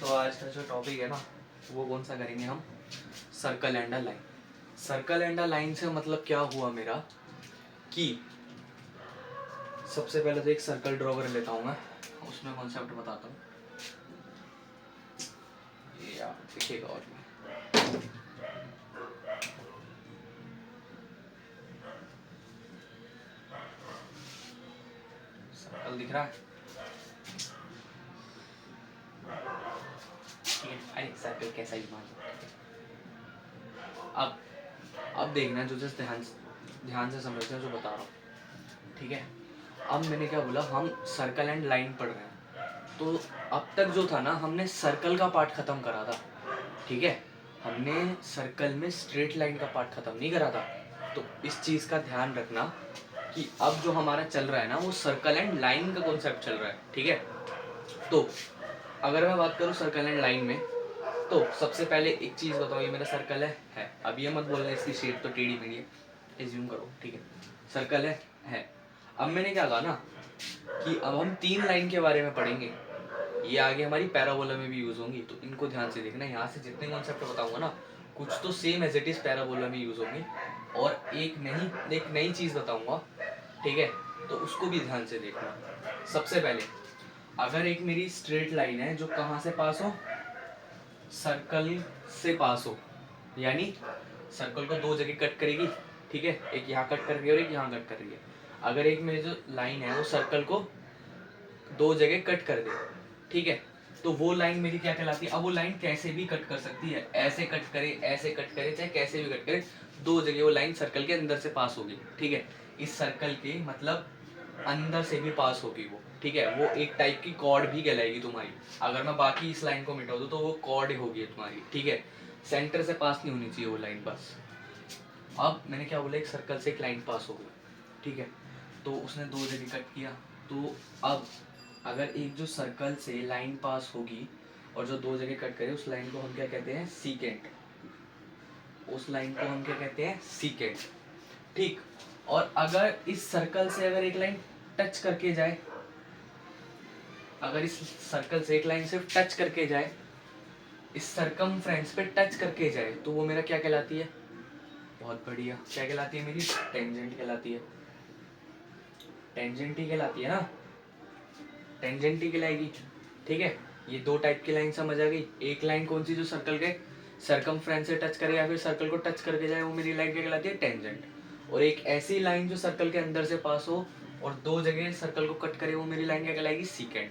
तो आज का जो टॉपिक है ना वो कौन सा करेंगे हम, circle and a line. Circle and a line से मतलब क्या हुआ मेरा कि सबसे पहले तो एक सर्कल ड्रॉ कर लेता हूँ मैं, उसमें कॉन्सेप्ट बताता हूँ। ये यार दिखेगा और भी। सर्कल दिख रहा है? अरे सर्कल कैसा ही मान लो। अब देखना जो जस्ट ध्यान से समझना जो बता रहा हूँ, ठीक है। अब मैंने क्या बोला, हम सर्कल एंड लाइन पढ़ रहे हैं। तो अब तक जो था ना, हमने सर्कल का पार्ट खत्म करा था, ठीक है। हमने सर्कल में स्ट्रेट लाइन का पार्ट खत्म नहीं करा था। तो इस चीज का ध्यान रखना कि अब जो हमारा चल रहा है ना वो सर्कल एंड लाइन का कॉन्सेप्ट चल रहा है, ठीक है। तो अगर मैं बात करूँ सर्कल एंड लाइन में, तो सबसे पहले एक चीज बताओ, ये मेरा सर्कल है। अब ये मत बोलना इसकी शेप तो टेढ़ी मेढ़ी है, एज्यूम करो, ठीक है। सर्कल है। अब मैंने क्या कहा ना कि अब हम 3 लाइन के बारे में पढ़ेंगे, ये आगे हमारी पैराबोला में भी यूज होंगी। तो इनको ध्यान से देखना, यहाँ से जितने कॉन्सेप्ट बताऊंगा ना कुछ तो same as it is parabola में यूज होंगे, और एक नई चीज बताऊंगा, ठीक है। तो उसको भी ध्यान से देखना। सबसे पहले अगर एक मेरी स्ट्रेट लाइन है जो कहाँ से पास हो, सर्कल से पास हो, यानी सर्कल को 2 जगह कट करेगी, ठीक है। एक यहाँ कट कर रही है और एक यहाँ कट कर रही है। अगर एक मेरी जो लाइन है वो सर्कल को 2 जगह कट कर दे, ठीक है, तो वो लाइन मेरी क्या कहलाती है। अब वो लाइन कैसे भी कट कर सकती है, ऐसे कट करे, ऐसे कट करे, चाहे कैसे भी कट करे, 2 जगह वो लाइन सर्कल के अंदर से पास होगी, ठीक है। इस सर्कल के मतलब अंदर से भी पास होगी वो, ठीक है। वो एक टाइप की कॉर्ड भी कहलाएगी तुम्हारी। अगर मैं बाकी इस लाइन को मिटा दूं तो वो कॉर्ड होगी तुम्हारी, ठीक है। सेंटर से पास नहीं होनी चाहिए वो लाइन बस। अब मैंने क्या बोला, एक सर्कल से एक लाइन पास हो गई, ठीक है। तो उसने 2 जगह कट किया। तो अब अगर एक जो सर्कल से लाइन पास होगी और जो 2 जगह कट करे, उस लाइन को हम क्या कहते हैं, सीकेंट। उस लाइन को हम क्या कहते हैं, सीकेंट, ठीक। और अगर इस सर्कल से अगर एक लाइन टच करके जाए, अगर इस सर्कल से एक लाइन सिर्फ टच करके जाए, इस सरकमफ्रेंस पे टच करके जाए, तो वो मेरा क्या कहलाती है, बहुत बढ़िया, क्या कहलाती है मेरी, टेंजेंट कहलाती है। टेंजेंट ही कहलाती है ना, टेंजेंट ही कहलाएगी, ठीक है। ये 2 टाइप की लाइन समझ आ गई। एक लाइन कौन सी, जो सर्कल के सरकमफ्रेंस से टच करे या फिर सर्कल को टच करके जाए, वो मेरी लाइन क्या कहलाती है, टेंजेंट। और एक ऐसी लाइन जो सर्कल के अंदर से पास हो और 2 जगह सर्कल को कट करे, वो मेरी लाइन क्या कहलाएगी, सीकेंट,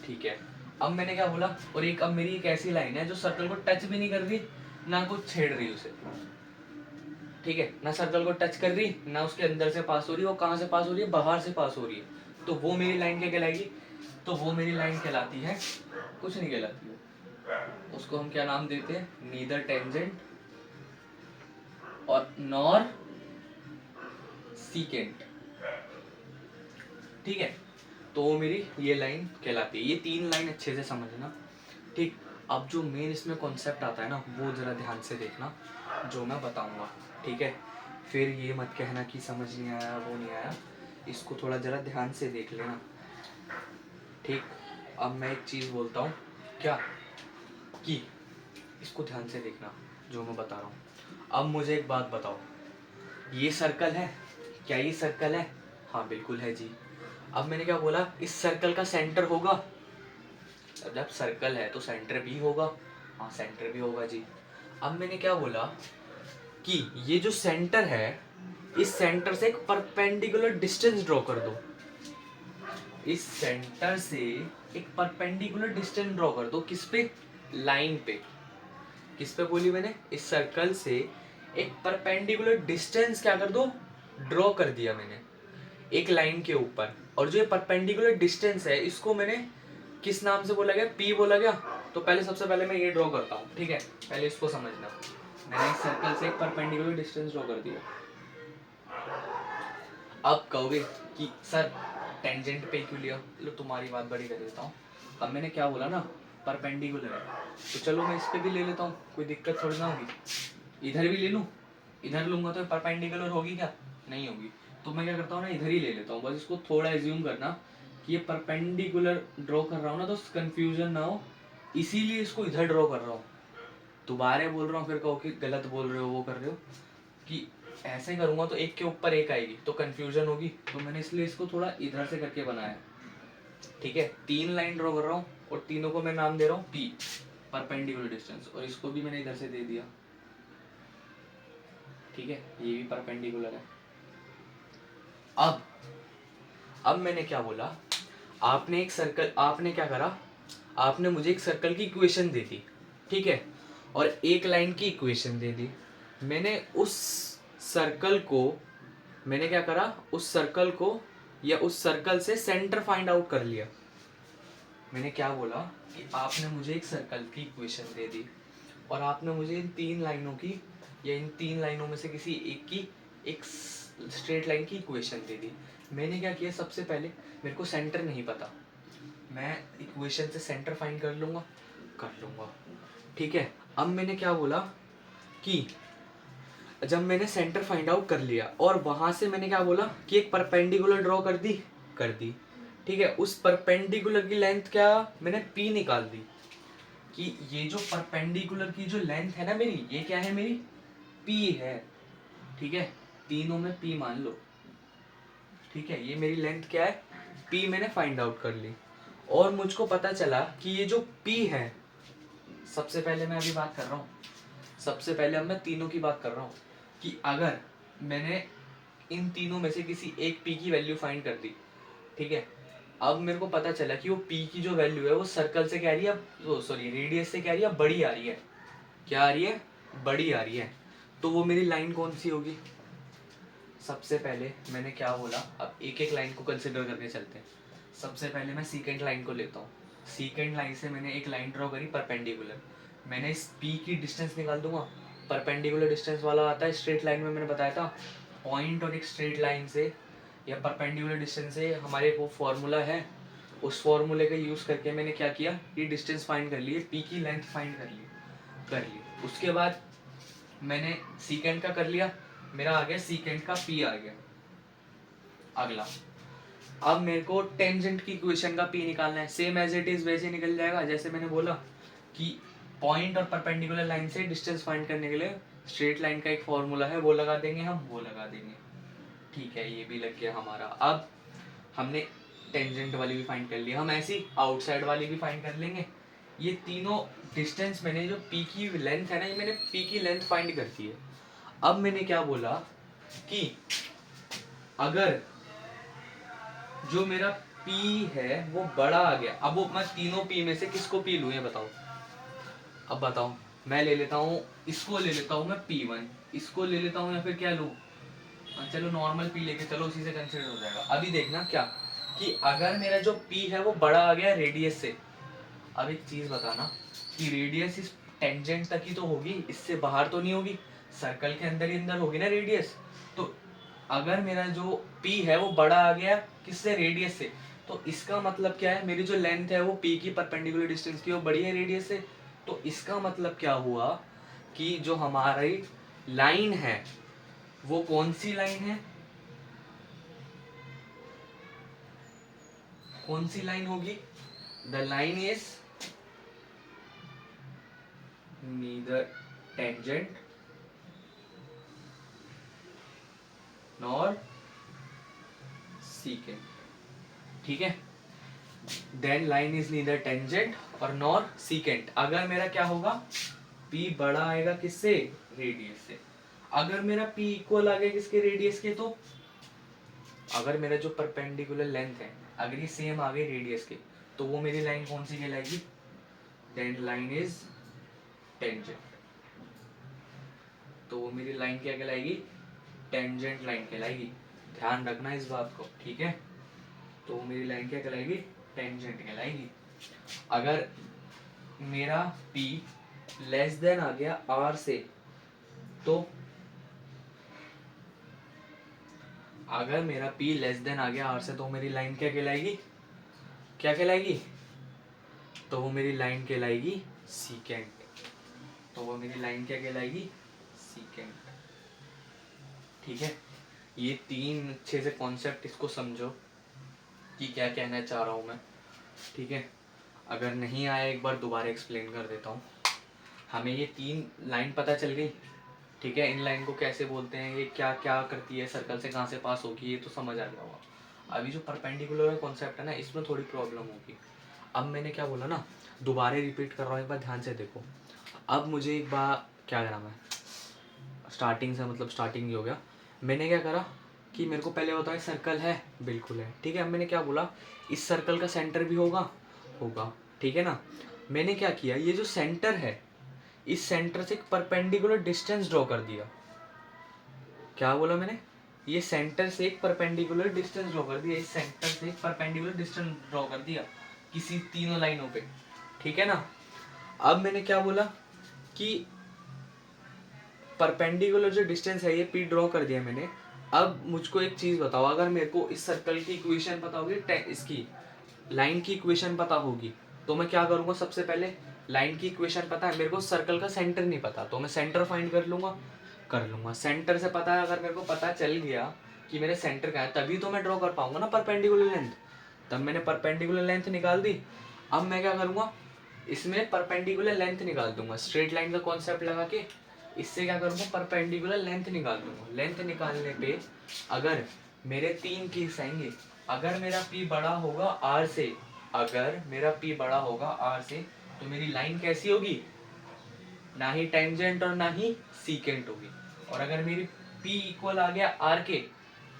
ठीक है। अब मैंने क्या बोला, और एक अब मेरी एक ऐसी लाइन है जो सर्कल को टच भी नहीं कर रही, ना कुछ छेड़ रही उसे, ठीक है। ना सर्कल को टच कर रही, ना उसके अंदर से पास हो रही। वो कहाँ से पास हो रही है, बाहर से पास हो रही है। तो वो मेरी लाइन क्या कहलाएगी, तो वो मेरी लाइन कहलाती है, कुछ नहीं कहलाती है। उसको हम क्या नाम देते हैं, नीदर टेंजेंट और नॉर सीकेंट, ठीक है। तो वो मेरी ये लाइन कहलाती है। ये 3 लाइन अच्छे से समझना, ठीक। अब जो मेन इसमें कॉन्सेप्ट आता है ना, वो जरा ध्यान से देखना जो मैं बताऊंगा, ठीक है। फिर ये मत कहना कि समझ नहीं आया, वो नहीं आया। इसको थोड़ा जरा ध्यान से देख लेना, ठीक। अब मैं एक चीज बोलता हूँ क्या, कि इसको ध्यान से देखना जो मैं बता रहा हूँ। अब मुझे एक बात बताओ, ये सर्कल है, क्या ये सर्कल है, हाँ बिल्कुल है जी। अब मैंने क्या बोला, इस सर्कल का सेंटर होगा, जब सर्कल है तो सेंटर भी होगा, हाँ सेंटर भी होगा जी। अब मैंने क्या बोला कि ये जो सेंटर है, इस सेंटर से एक परपेंडिकुलर डिस्टेंस ड्रॉ कर दो। इस सेंटर से एक परपेंडिकुलर डिस्टेंस ड्रॉ कर दो, किस पे, लाइन पे। किस पे बोली मैंने, इस सर्कल से एक परपेंडिकुलर डिस्टेंस क्या कर दो, ड्रॉ कर दिया मैंने एक लाइन के ऊपर। और जो ये परपेंडिकुलर डिस्टेंस है, इसको मैंने किस नाम से बोला गया, पी बोला गया। तो पहले सबसे पहले मैं ये ड्रॉ करता हूँ, ठीक है। पहले इसको समझना, मैंने इस सर्कल से एक परपेंडिकुलर डिस्टेंस ड्रॉ कर दिया। अब कहोगे कि सर टेंजेंट पे क्यों लिया, लो तुम्हारी बात बड़ी कर देता हूँ। अब मैंने क्या बोला ना, परपेंडिकुलर है, तो चलो मैं इस पे भी ले लेता हूँ, कोई दिक्कत थोड़ी ना होगी। इधर भी ले लूँ, इधर लूंगा तो परपेंडिकुलर होगी क्या, नहीं होगी। तो मैं क्या करता हूँ ना, इधर ही ले लेता हूँ। बस इसको थोड़ा एज्यूम करना कि ये परपेंडिकुलर ड्रॉ कर रहा हूँ ना, तो कंफ्यूजन ना हो, इसीलिए इसको इधर ड्रॉ कर रहा हूँ। दोबारा बोल रहा हूँ, फिर कहो कि गलत बोल रहे हो, वो कर रहे हो, कि ऐसे करूँगा तो एक के ऊपर एक आएगी तो कंफ्यूजन होगी, तो मैंने इसलिए इसको थोड़ा इधर से करके बनाया। ठीक है, 3 लाइन ड्रॉ कर रहा हूँ और तीनों को मैं नाम दे रहा हूँ P, परपेंडिकुलर डिस्टेंस, और इसको भी मैंने इधर से दे दिया। ठीक है, ये भी परपेंडिकुलर है। अब मैंने क्या बोला, आपने एक सर्कल, आपने क्या करा, आपने मुझे एक सर्कल की इक्वेशन दे दी, ठीक है, और एक लाइन की इक्वेशन दे दी। मैंने उस सर्कल को, मैंने क्या करा, उस सर्कल को या उस सर्कल से सेंटर फाइंड आउट कर लिया। मैंने क्या बोला कि आपने मुझे एक सर्कल की इक्वेशन दे दी और आपने मुझे इन 3 लाइनों की या इन 3 लाइनों में से किसी एक की एक स्ट्रेट लाइन की इक्वेशन दे दी। मैंने क्या किया, सबसे पहले मेरे को सेंटर नहीं पता, मैं इक्वेशन से सेंटर फाइंड कर लूँगा। ठीक है, अब मैंने क्या बोला कि जब मैंने सेंटर फाइंड आउट कर लिया और वहाँ से मैंने क्या बोला कि एक परपेंडिकुलर ड्रॉ कर दी। ठीक है, उस परपेंडिकुलर की लेंथ क्या, मैंने P निकाल दी, कि ये जो परपेंडिकुलर की जो लेंथ है ना मेरी, ये क्या है, मेरी P है। ठीक है, तीनों में P मान लो। ठीक है, ये मेरी लेंथ क्या है, P मैंने फाइंड आउट कर ली। और मुझको पता चला कि ये जो P है, सबसे पहले मैं अभी बात कर रहा हूँ, सबसे पहले अब मैं तीनों की बात कर रहा हूँ, कि अगर मैंने इन तीनों में से किसी एक P की वैल्यू फाइंड कर दी, ठीक है, अब मेरे को पता चला कि वो P की जो वैल्यू है वो सर्कल से क्या आ रही है, सॉरी रेडियस से क्या आ रही है, बड़ी आ रही है। क्या आ रही है, बड़ी आ रही है। तो वो मेरी लाइन कौन सी होगी, सबसे पहले मैंने क्या बोला, अब एक एक लाइन को कंसिडर करके चलते हैं। सबसे पहले मैं सीकेंट लाइन को लेता हूँ। सीकेंट लाइन से मैंने एक लाइन ड्रॉ करी परपेंडिकुलर, मैंने इस P की डिस्टेंस निकाल दूंगा। परपेंडिकुलर डिस्टेंस वाला आता है स्ट्रेट लाइन में, मैंने बताया था पॉइंट और एक स्ट्रेट लाइन से या परपेंडिकुलर डिस्टेंस से हमारे वो फॉर्मूला है, उस फॉर्मूले का यूज़ करके मैंने क्या किया, ये डिस्टेंस फाइंड कर लिए, P की लेंथ फाइंड कर ली। उसके बाद मैंने सीकेंट का कर लिया, मेरा आ गया सीकेंट का P आ गया। अगला, अब मेरे को टेंजेंट की इक्वेशन का P निकालना है, सेम एज इट इज वैसे निकल जाएगा जैसे मैंने बोला कि पॉइंट और परपेंडिकुलर लाइन से डिस्टेंस फाइंड करने के लिए स्ट्रेट लाइन का एक फॉर्मूला है, वो लगा देंगे हम, वो लगा देंगे। ठीक है, ये भी लग गया हमारा। अब हमने टेंजेंट वाली भी फाइंड कर ली, हम ऐसी आउटसाइड वाली भी फाइंड कर लेंगे। ये तीनों डिस्टेंस, मैंने जो P की लेंथ है ना, ये मैंने P की लेंथ फाइंड कर दी है। अब मैंने क्या बोला कि अगर जो मेरा P है वो बड़ा आ गया, अब वो मैं तीनों P में से किसको P लूँ, ये बताओ। अब बताओ, मैं ले लेता हूँ, इसको ले लेता हूँ मैं P1, इसको ले लेता हूँ, या फिर क्या लूँ, चलो नॉर्मल P लेके चलो, उसी से कंसिडर हो जाएगा। अभी देखना क्या, कि अगर मेरा जो P है वो बड़ा आ गया रेडियस से, अब एक चीज बताना कि रेडियस इस टेंजेंट तक ही तो होगी, इससे बाहर तो नहीं होगी, सर्कल के अंदर ही अंदर होगी ना रेडियस। तो अगर मेरा जो P है वो बड़ा आ गया किससे, रेडियस से, तो इसका मतलब क्या है, मेरी जो लेंथ है वो P की परपेंडिकुलर डिस्टेंस की वो बड़ी है रेडियस से। तो इसका मतलब क्या हुआ कि जो हमारी लाइन है वो कौन सी लाइन है, कौन सी लाइन होगी, the line is neither tangent nor secant। ठीक है, then line is neither tangent और नॉर सीकेंट। अगर मेरा क्या होगा, P बड़ा आएगा किससे, रेडियस से। अगर मेरा P इक्वल आ गया किसके, रेडियस के, तो अगर मेरा जो परपेंडिकुलर लेंथ है अगर ये सेम आ गई रेडियस के, तो वो मेरी लाइन कौन सी कहलाएगी, देन लाइन इज टेंजेंट। तो वो मेरी लाइन क्या कहलाएगी, टेंजेंट लाइन कहलाएगी। ध्यान रखना इस बात को, ठीक है। तो वो मेरी लाइन क्या कहलाएगी, टेंजेंट कहलाएगी। अगर मेरा P लेस देन आ गया R से, तो अगर मेरा P लेस देन आ गया R से, तो मेरी लाइन क्या कहलाएगी, क्या कहलाएगी, तो वो मेरी लाइन कहलाएगी सीकेंट। तो वो मेरी लाइन क्या कहलाएगी, सीकेंट। ठीक है, ये 3 अच्छे से कॉन्सेप्ट इसको समझो कि क्या कहना चाह रहा हूं मैं। ठीक है, अगर नहीं आया एक बार दोबारा एक्सप्लेन कर देता हूँ। हमें ये 3 लाइन पता चल गई, ठीक है। इन लाइन को कैसे बोलते हैं, ये क्या क्या करती है, सर्कल से कहाँ से पास होगी, ये तो समझ आ गया होगा। अभी जो परपेंडिकुलर कॉन्सेप्ट है ना, इसमें थोड़ी प्रॉब्लम होगी। अब मैंने क्या बोला ना, दोबारा रिपीट कर रहा हूँ, एक बार ध्यान से देखो। अब मुझे एक बार क्या करा, मैं स्टार्टिंग से, मतलब स्टार्टिंग ही हो गया। मैंने क्या करा कि मेरे को पहले बताया सर्कल है, बिल्कुल है, ठीक है। अब मैंने क्या बोला, इस सर्कल का सेंटर भी होगा, होगा, ठीक है ना। मैंने क्या किया, ये जो सेंटर है, इस सेंटर से एक परपेंडिकुलर डिस्टेंस ड्रॉ कर दिया। क्या बोला मैंने, ये सेंटर से एक परपेंडिकुलर डिस्टेंस ड्रॉ कर दिया, इस सेंटर से एक परपेंडिकुलर डिस्टेंस ड्रॉ कर दिया किसी तीनों लाइनों पे, ठीक है ना। अब मैंने क्या बोला कि परपेंडिकुलर जो डिस्टेंस है ये पी ड्रॉ कर दिया मैंने। अब मुझको एक चीज बताओ, अगर मेरे को इस सर्कल की इक्वेशन पता होगी, इसकी लाइन की इक्वेशन पता होगी, तो मैं क्या करूंगा, सबसे पहले लाइन की इक्वेशन पता है मेरे को, सर्कल का सेंटर नहीं पता, तो मैं सेंटर फाइंड कर लूंगा। सेंटर से पता है, अगर मेरे को पता चल गया कि मेरे सेंटर का है, तभी तो मैं ड्रॉ कर पाऊंगा ना परपेंडिकुलर लेंथ। तब मैंने परपेंडिकुलर लेंथ निकाल दी। अब मैं क्या करूंगा, इसमें परपेंडिकुलर लेंथ निकाल दूंगा, स्ट्रेट लाइन का कॉन्सेप्ट लगा के इससे क्या करूंगा, परपेंडिकुलर लेंथ निकाल दूंगा। लेंथ निकालने पे अगर मेरे 3 केस आएंगे, अगर मेरा पी बड़ा होगा आर से, अगर मेरा पी बड़ा होगा आर से, तो मेरी लाइन कैसी होगी, ना ही टेंजेंट और ना ही सीकेंट होगी। और अगर मेरी पी इक्वल आ गया आर के,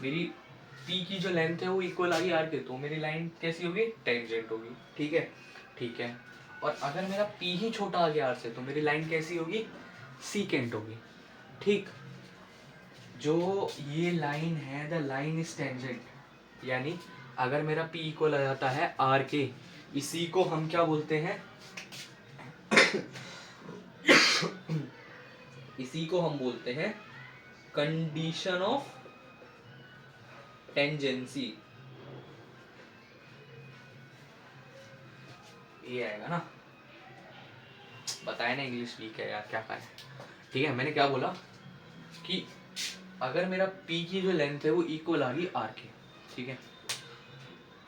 मेरी पी की जो लेंथ है वो इक्वल आ गई आर के, तो मेरी लाइन कैसी होगी, टेंजेंट होगी, ठीक है, ठीक है। और अगर मेरा पी ही छोटा आ गया आर से, तो मेरी लाइन कैसी होगी, सीकेंट होगी, ठीक। जो ये लाइन है, द लाइन इज टेंजेंट, यानी अगर मेरा पी इक्वल आ जाता है आर के, इसी को हम क्या बोलते हैं इसी को हम बोलते हैं कंडीशन ऑफ टेंजेंसी। ये आएगा ना, बताया ना इंग्लिश वीक है यार, क्या करें, ठीक है। मैंने क्या बोला कि अगर मेरा पी की जो लेंथ है वो इक्वल आ गई आर के, ठीक है,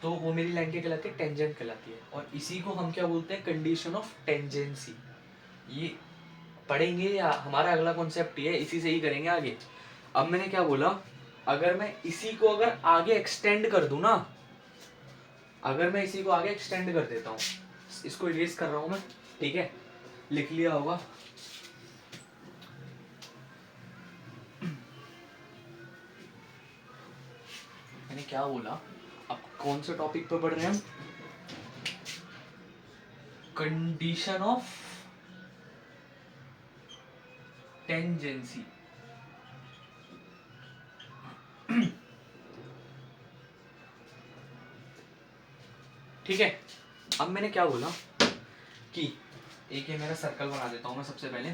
तो वो मेरी लाइन क्या कहलाती है, टेंजेंट कहलाती है। और इसी को हम क्या बोलते हैं, कंडीशन ऑफ टेंजेंसी। ये पढ़ेंगे, या हमारा अगला कॉन्सेप्ट ये है, इसी से ही करेंगे आगे। अब मैंने क्या बोला, अगर मैं इसी को अगर आगे एक्सटेंड कर दूं ना, अगर मैं इसी को आगे एक्सटेंड कर देता हूँ, इसको इरेज कर रहा हूं मैं, ठीक है, लिख लिया होगा। मैंने क्या बोला, अब कौन से टॉपिक पे पढ़ रहे हैं हम, कंडीशन ऑफ टेंजेंसी, ठीक है। अब मैंने क्या बोला कि एक ये मेरा सर्कल बना देता हूं मैं, सबसे पहले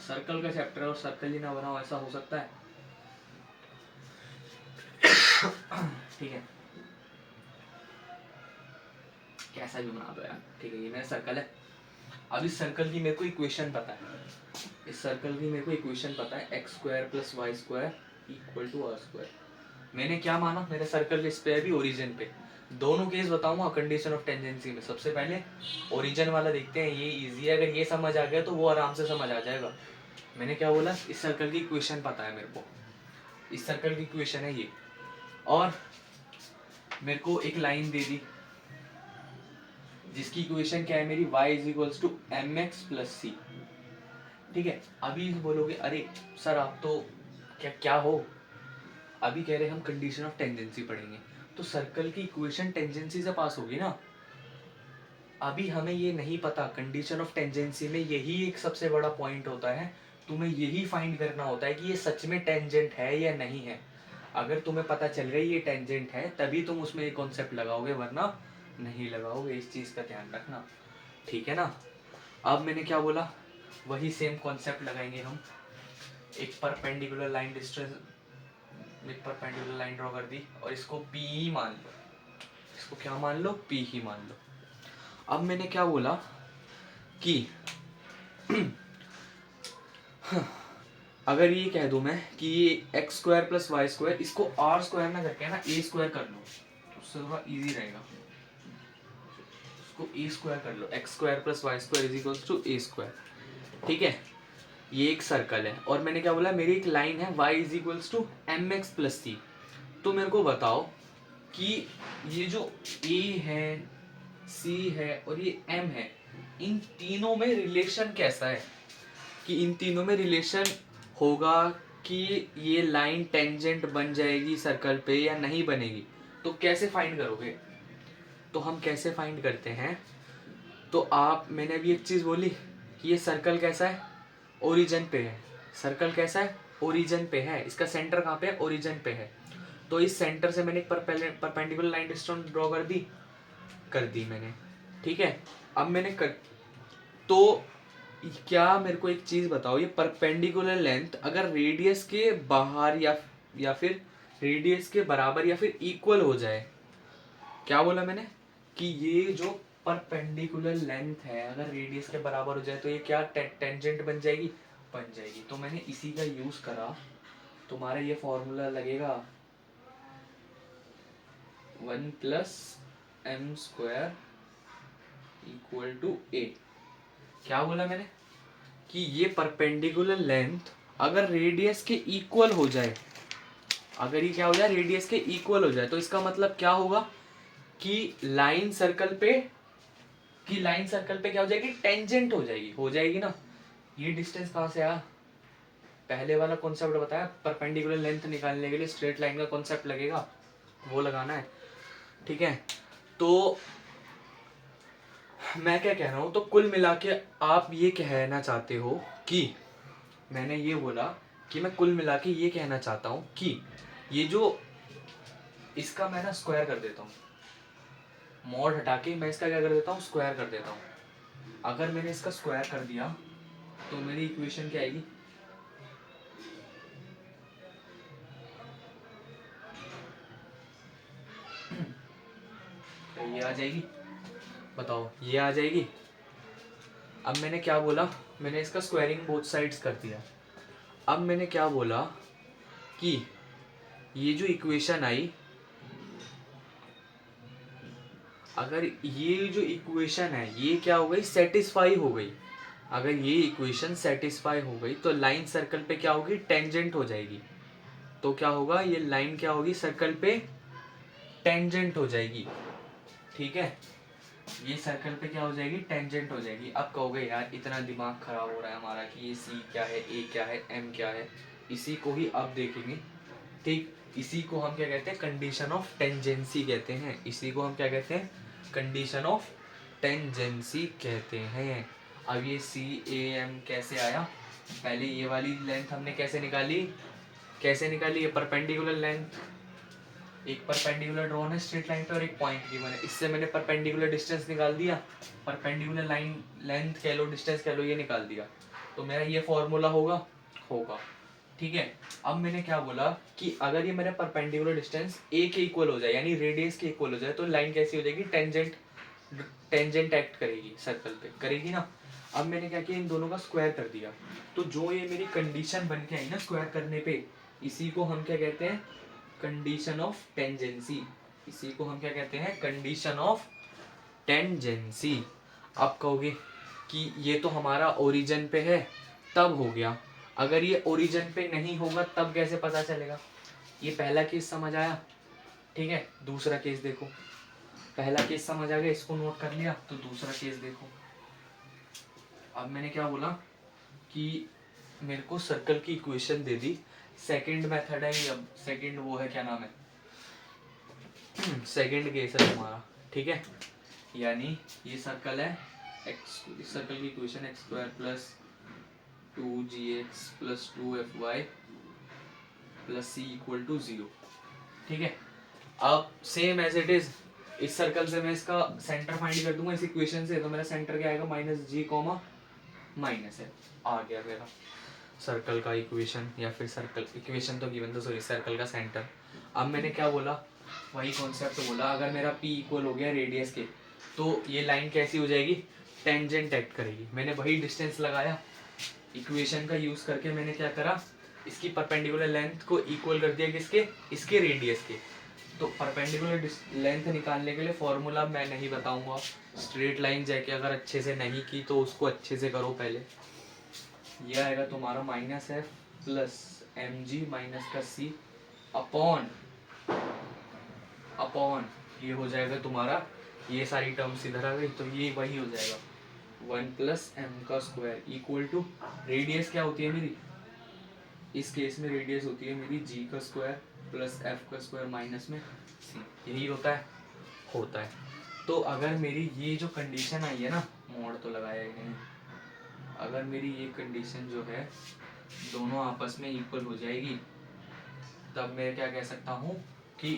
सर्कल का चैप्टर और सर्कल ही ना बनाओ, ऐसा हो सकता है, ठीक है, कैसा भी बना दो यार, ठीक है। ये मेरा सर्कल है। अब इस सर्कल की मेरे को इक्वेशन पता है, इस सर्कल की मेरे को इक्वेशन पता है, x square plus y square equal to r square. मैंने क्या माना, मेरे सर्कल इस पे है, अभी ओरिजिन पे। दोनों केस बताऊंगा कंडीशन ऑफ टेंजेंसी में। सबसे पहले ओरिजिन वाला देखते हैं, ये इजी है, अगर ये समझ आ गया तो वो आराम से समझ आ जाएगा। मैंने क्या बोला, इस सर्कल की इक्वेशन पता है मेरे को, इस सर्कल की इक्वेशन है ये, और मेरे को एक लाइन दे दी जिसकी इक्वेशन क्या है मेरी, y is equals to m x plus c, ठीक है। अभी बोलोगे अरे सर आप तो क्या क्या हो, अभी कह रहे हम कंडीशन ऑफ टेंजेंसी पढ़ेंगे, तो सर्कल की इक्वेशन टेंजेंसी से पास होगी ना। अभी हमें ये नहीं पता, कंडीशन ऑफ टेंजेंसी में यही एक सबसे बड़ा पॉइंट होता है, तुम्हें यही फाइंड करना होता है कि ये सच में टेंजेंट है या नहीं है। अगर तुम्हें पता चल गई ये टेंजेंट है, तभी तुम उसमें एक कॉन्सेप्ट लगाओगे, वरना नहीं लगाओगे, इस चीज़ का ध्यान रखना, ठीक है ना। अब मैंने क्या बोला, वही सेम कॉन्सेप्ट लगाएंगे हम। एक परपेंडिकुलर लाइन डिस्टेंस, एक परपेंडिकुलर लाइन ड्रॉ कर दी, और इसको पी ही मान लो, इसको क्या मान लो, पी ही मान लो। अब मैंने क्या बोला कि अगर ये कह दूं मैं कि ये x square plus y square, इसको आर स्क्वायर ना करके ना ए स्क्वायर कर लो, तो उससे थोड़ा इजी रहेगा। उसको ए स्क्वायर कर लो, x square plus y square is equals to a square, ठीक है। ये एक सर्कल है और मैंने क्या बोला, मेरी एक लाइन है y is equals to m x plus c. तो मेरे को बताओ कि ये जो a है, c है और ये m है, इन तीनों में रिलेशन कैसा है, कि इन तीनों में रिलेशन होगा कि ये लाइन टेंजेंट बन जाएगी सर्कल पे या नहीं बनेगी। तो कैसे फाइंड करोगे, तो हम कैसे फाइंड करते हैं, तो आप, मैंने अभी एक चीज़ बोली कि ये सर्कल कैसा है, ओरिजिन पे है। सर्कल कैसा है, ओरिजिन पे है, इसका सेंटर कहाँ पे है, ओरिजिन पे है। तो इस सेंटर से मैंने एक परपेंडिकुलर लाइन डिस्टेंस ड्रॉ कर दी मैंने, ठीक है। अब मैंने तो क्या, मेरे को एक चीज़ बताओ, ये परपेंडिकुलर लेंथ अगर रेडियस के बाहर या फिर रेडियस के बराबर या फिर इक्वल हो जाए, क्या बोला मैंने, कि ये जो परपेंडिकुलर लेंथ है अगर रेडियस के बराबर हो जाए तो ये क्या टेंजेंट बन जाएगी, बन जाएगी। तो मैंने इसी का यूज करा, तुम्हारा ये फॉर्मूला लगेगा 1 plus m square equal to a. क्या बोला मैंने, कि ये परपेंडिकुलर लेंथ अगर रेडियस के इक्वल हो जाए, अगर ये क्या हो जाए, रेडियस के इक्वल हो जाए, तो इसका मतलब क्या होगा कि लाइन सर्कल पे क्या हो जाएगी, टेंजेंट हो जाएगी ना। ये डिस्टेंस कहाँ से आया, पहले वाला कॉन्सेप्ट बताया, परपेंडिकुलर लेंथ निकालने के लिए स्ट्रेट लाइन का कॉन्सेप्ट लगेगा, वो लगाना है, ठीक है। तो मैं क्या कह रहा हूँ, तो कुल मिला के आप ये कहना चाहते हो कि, मैंने ये बोला कि मैं कुल मिला के ये कहना चाहता हूँ कि ये जो, इसका मैं ना स्क्वायर कर देता हूँ, मॉड हटा के मैं इसका क्या कर देता हूँ, स्क्वायर कर देता हूँ। अगर मैंने इसका स्क्वायर कर दिया तो मेरी इक्वेशन क्या आएगी, ये आ जाएगी, बताओ, ये आ जाएगी। अब मैंने क्या बोला, मैंने इसका स्क्वायरिंग बोथ साइड्स कर दिया। अब मैंने क्या बोला कि ये जो इक्वेशन आई, अगर ये जो इक्वेशन है ये क्या हो गई, सेटिस्फाई हो गई, अगर ये इक्वेशन सेटिस्फाई हो गई तो लाइन सर्कल पे क्या होगी, टेंजेंट हो जाएगी। तो क्या होगा, ये लाइन क्या होगी, सर्कल पे टेंजेंट हो जाएगी, ठीक है। ये सर्कल पे क्या हो जाएगी, टेंजेंट हो जाएगी। अब कहोगे यार इतना दिमाग खराब हो रहा है हमारा कि ये सी क्या है, ए क्या है, एम क्या है, इसी को ही अब देखेंगे, ठीक। इसी को हम क्या कहते हैं, कंडीशन ऑफ टेंजेंसी कहते हैं, इसी को हम क्या कहते हैं, कंडीशन ऑफ टेंजेंसी कहते हैं। अब ये सी ए एम कैसे आया, पहले ये वाली लेंथ हमने कैसे निकाली, ये परपेंडिकुलर लेंथ, एक परपेंडिकुलर ड्रॉन है स्ट्रेट लाइन पे और एक पॉइंट गिवन है, इससे मैंने परपेंडिकुलर डिस्टेंस निकाल दिया, परपेंडिकुलर लाइन लेंथ कह लो, डिस्टेंस कह लो, ये निकाल दिया। तो मेरा ये फॉर्मूला होगा, ठीक है। अब मैंने क्या बोला कि अगर ये मेरा परपेंडिकुलर डिस्टेंस ए के इक्वल हो जाए, यानी रेडियस के इक्वल हो जाए, तो लाइन कैसी हो जाएगी, टेंजेंट एक्ट करेगी सर्कल पे, करेगी ना। अब मैंने क्या किया, इन दोनों का स्क्वायर कर दिया, तो जो ये मेरी कंडीशन बन के आई ना स्क्वायर करने पे, इसी को हम क्या कहते हैं, कंडीशन ऑफ टेंजेंसी, इसी को हम क्या कहते हैं, कंडीशन ऑफ टेंजेंसी। आप कहोगे कि ये तो हमारा ओरिजिन पे है, तब हो गया, अगर ये ओरिजिन पे नहीं होगा तब कैसे पता चलेगा। ये पहला केस समझ आया, ठीक है। दूसरा केस देखो, पहला केस समझ आ गया, इसको नोट कर लिया, तो दूसरा केस देखो। अब मैंने क्या बोला कि मेरे को सर्कल की इक्वेशन दे दी, सेकंड मेथड है ये, अब सेकंड वो है, क्या नाम है, सेकंड केस है तुम्हारा, ठीक है। यानी ये सर्कल है, एक्स, इस सर्कल की equation x square plus 2gx plus 2fy plus c equal to 0, ठीक है। अब सेम एज इट इज, इस सर्कल से मैं इसका सेंटर फाइंड कर दूंगा इस इक्वेशन से, तो मेरा सेंटर क्या आएगा, माइनस जी कॉमा माइनस है, आ गया मेरा सर्कल का इक्वेशन, या फिर सर्कल इक्वेशन तो गिवन था, सॉरी, सर्कल का सेंटर। अब मैंने क्या बोला, वही कॉन्सेप्ट बोला, अगर मेरा p इक्वल हो गया रेडियस के, तो ये लाइन कैसी हो जाएगी, टेंजेंट एक्ट करेगी। मैंने वही डिस्टेंस लगाया, इक्वेशन का यूज करके मैंने क्या करा, इसकी परपेंडिकुलर लेंथ को इक्वल कर दिया किसके, इसके रेडियस के। तो परपेंडिकुलर लेंथ निकालने के लिए फॉर्मूला मैं नहीं बताऊंगा, स्ट्रेट लाइन जाके अगर अच्छे से नहीं की तो उसको अच्छे से करो पहले। ये आएगा तुम्हारा minus f plus m g minus का सी अपॉन ये हो जाएगा तुम्हारा, ये सारी टर्म्स इधर आ गई तो ये वही हो जाएगा 1 प्लस एम का स्क्वायर इक्वल टू, रेडियस क्या होती है मेरी, इस केस में रेडियस होती है मेरी जी का स्क्वायर प्लस एफ का स्क्वायर माइनस में सी, यही होता है। तो अगर मेरी ये जो कंडीशन आई है ना, मोड तो लगाया ही नहीं, अगर मेरी ये कंडीशन जो है दोनों आपस में इक्वल हो जाएगी, तब मैं क्या कह सकता हूँ कि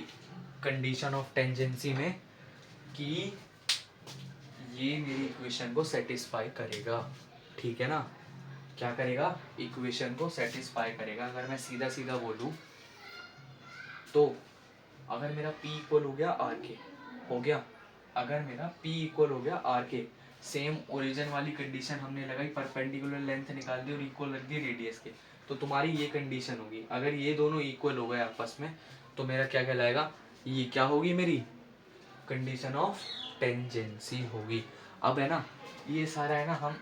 कंडीशन ऑफ टेंजेंसी में कि ये मेरी इक्वेशन को सेटिस्फाई करेगा, ठीक है ना, क्या करेगा, इक्वेशन को सेटिस्फाई करेगा। अगर मैं सीधा सीधा बोलूँ तो अगर मेरा P इक्वल हो गया R के, हो गया, अगर मेरा P इक्वल हो गया R के, सेम ओरिजिन वाली कंडीशन हमने लगाई, परपेंडिकुलर लेंथ निकाल दी और इक्वल रख दी रेडियस के, तो तुम्हारी ये कंडीशन होगी। अगर ये दोनों इक्वल हो गए आपस में तो मेरा क्या कहलाएगा, ये क्या होगी मेरी कंडीशन ऑफ टेंजेंसी होगी। अब है ना, ये सारा है ना हम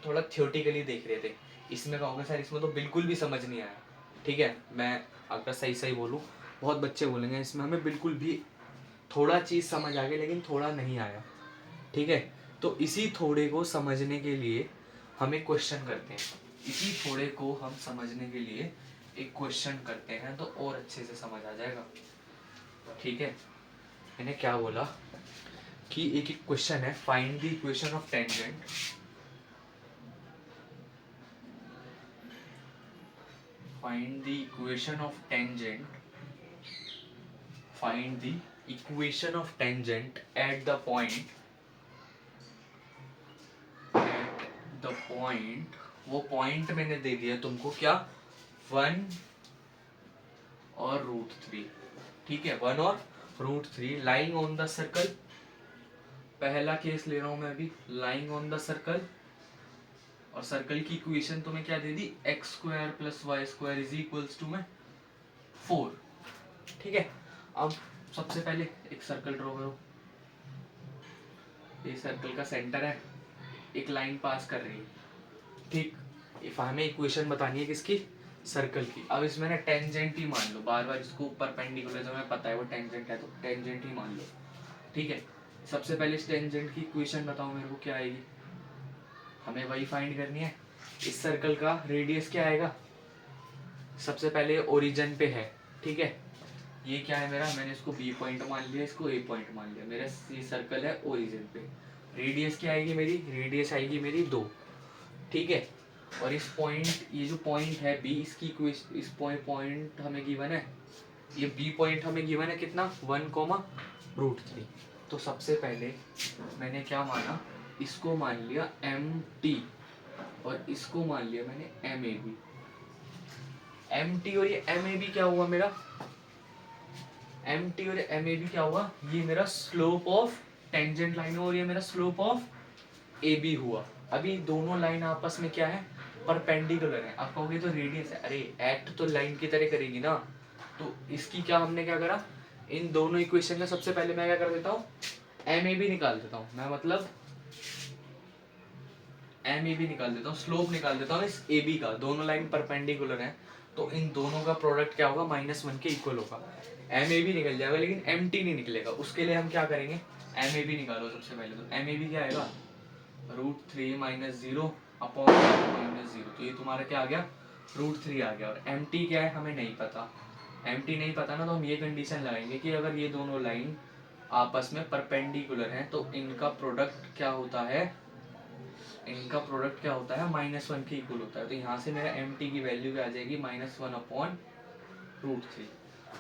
थोड़ा थियोरेटिकली देख रहे थे, इसमें कहोगे सर इसमें तो बिल्कुल भी समझ नहीं आया, ठीक है, मैं अगर सही बोलूँ, बहुत बच्चे बोलेंगे इसमें हमें बिल्कुल भी थोड़ा चीज़ समझ आ गई लेकिन थोड़ा नहीं आया, ठीक है। तो इसी थोड़े को समझने के लिए हम एक क्वेश्चन करते हैं, इसी थोड़े को हम समझने के लिए एक क्वेश्चन करते हैं तो और अच्छे से समझ आ जाएगा, ठीक है। मैंने क्या बोला कि एक क्वेश्चन है, find the equation of tangent, find the equation of tangent at the point वो पॉइंट मैंने दे दिया तुमको क्या, 1 और √3, ठीक है, 1 और √3 लाइंग ऑन द सर्कल, पहला केस ले रहा हूं मैं अभी, लाइंग ऑन द सर्कल, और सर्कल की इक्वेशन तुम्हें क्या दे दी, x² + y² is equals to में 4, ठीक है। अब सबसे पहले एक सर्कल ड्रॉ करो, ये सर्कल का सेंटर है, एक लाइन पास कर रही है, ठीक, इफ हमें इक्वेशन बतानी है किसकी, सर्कल की। अब इसमें ना टेंजेंट ही मान लो, बार बार इसको परपेंडिकुलर जो हमें पता है वो टेंजेंट है तो टेंजेंट ही मान लो, ठीक है। सबसे पहले इस टेंजेंट की इक्वेशन बताओ मेरे को क्या आएगी, हमें वही फाइंड करनी है। इस सर्कल का रेडियस क्या आएगा, सबसे पहले ओरिजिन पे है, ठीक है, ये क्या है मेरा, मैंने इसको बी पॉइंट मान लिया, इसको ए पॉइंट मान लिया, मेरा ये सर्कल है ओरिजिन पे, रेडियस क्या आएगी मेरी, रेडियस आएगी मेरी 2, ठीक है। और इस पॉइंट, ये जो पॉइंट है बी, इसकी इस पॉइंट हमें गिवन है, ये बी पॉइंट हमें गिवन है कितना, 1, √3। तो सबसे पहले मैंने क्या माना, इसको मान लिया MT और इसको मान लिया मैंने MAB। MT और ये MAB क्या हुआ मेरा, MT और MAB क्या हुआ, ये मेरा स्लोप ऑफ टेंजेंट लाइन और ये मेरा स्लोप ऑफ AB हुआ। अभी दोनों लाइन आपस में क्या है, परपेंडिकुलर है। आप कहोगे तो रेडियस है, अरे एक्ट तो लाइन की तरह करेगी ना, तो इसकी क्या हमने क्या करा, इन दोनों इक्वेशन का सबसे पहले मैं क्या कर देता हूँ, MAB निकाल देता हूँ, मैं मतलब MAB निकाल देता हूँ, स्लोप निकाल देता हूँ इस AB का, दोनों लाइन परपेंडिकुलर है तो इन दोनों का प्रोडक्ट क्या होगा, -1 के इक्वल होगा। MAB निकल जाएगा लेकिन MT नहीं निकलेगा, उसके लिए हम क्या करेंगे, MAB निकालो सबसे पहले, तो MAB क्या आएगा, √3 - 0 अपॉन -0, तो ये तुम्हारा क्या आ गया, √3 आ गया। और MT क्या है हमें नहीं पता, MT नहीं पता ना, तो हम ये कंडीशन लगाएंगे कि अगर ये दोनों लाइन आपस में परपेंडिकुलर हैं तो इनका प्रोडक्ट क्या होता है, इनका प्रोडक्ट क्या होता है, -1 के इक्वल होता है। तो यहाँ से मेरा MT की वैल्यू क्या आ जाएगी, -1 अपॉन √3।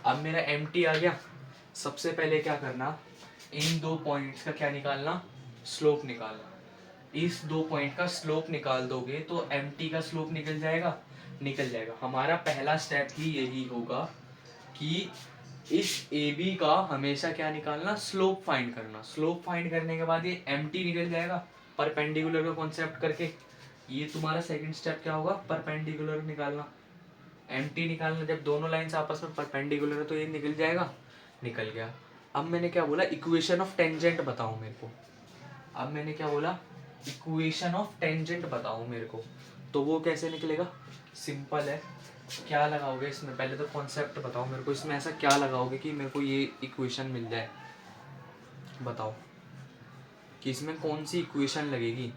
अब मेरा MT आ गया, सबसे पहले क्या करना, इन दो पॉइंट्स का क्या निकालना, स्लोप निकालना। इस दो पॉइंट का स्लोप निकाल दोगे तो MT का स्लोप निकल जाएगा। हमारा पहला स्टेप ही यही होगा कि इस AB का हमेशा क्या निकालना, स्लोप फाइंड करना। स्लोप फाइंड करने के बाद ये MT निकल जाएगा परपेंडिकुलर का कॉन्सेप्ट करके। ये तुम्हारा सेकंड स्टेप क्या होगा, परपेंडिकुलर निकालना, MT निकालना। जब दोनों लाइंस आपस में परपेंडिकुलर है तो ये निकल जाएगा, निकल गया। अब मैंने क्या बोला, इक्वेशन ऑफ टेंजेंट बताओ मेरे को। अब मैंने क्या बोला, इक्वेशन ऑफ टेंजेंट बताओ मेरे को। तो वो कैसे निकलेगा, सिंपल है। क्या लगाओगे इसमें, पहले तो कॉन्सेप्ट बताओ मेरे को, इसमें ऐसा क्या लगाओगे कि मेरे को ये इक्वेशन मिल जाए। बताओ कि इसमें कौन सी इक्वेशन लगेगी।